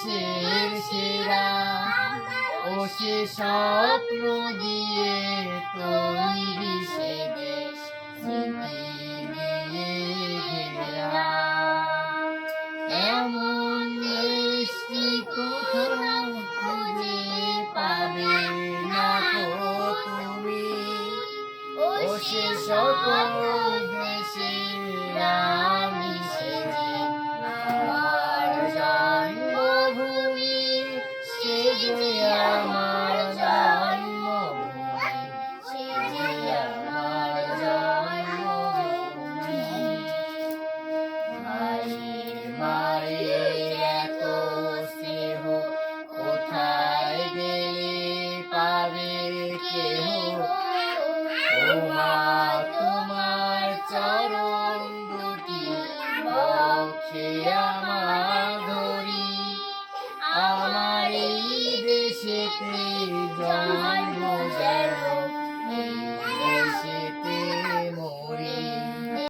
দেশের সেরা ও সে স্বপ্ন দিয়ে তৈরি সে দেশ স্মৃতি দিয়ে ঘেরা এমন দেশটি কোথাও খুঁজে পাবে না তো তুমি ও সে সকল দেশে আমি সে যে আমার জন্মভূমি সে যে আমার জন্মভূমি সে যে আমার জন্মভূমি মায়ের মায়ের এত স্নেহ কোথায় গেলে পাবে কেহ ও মা তোমার চরণ দুটি বক্ষে আমার ধরি আমার এই দেশেতে জন্ম যেন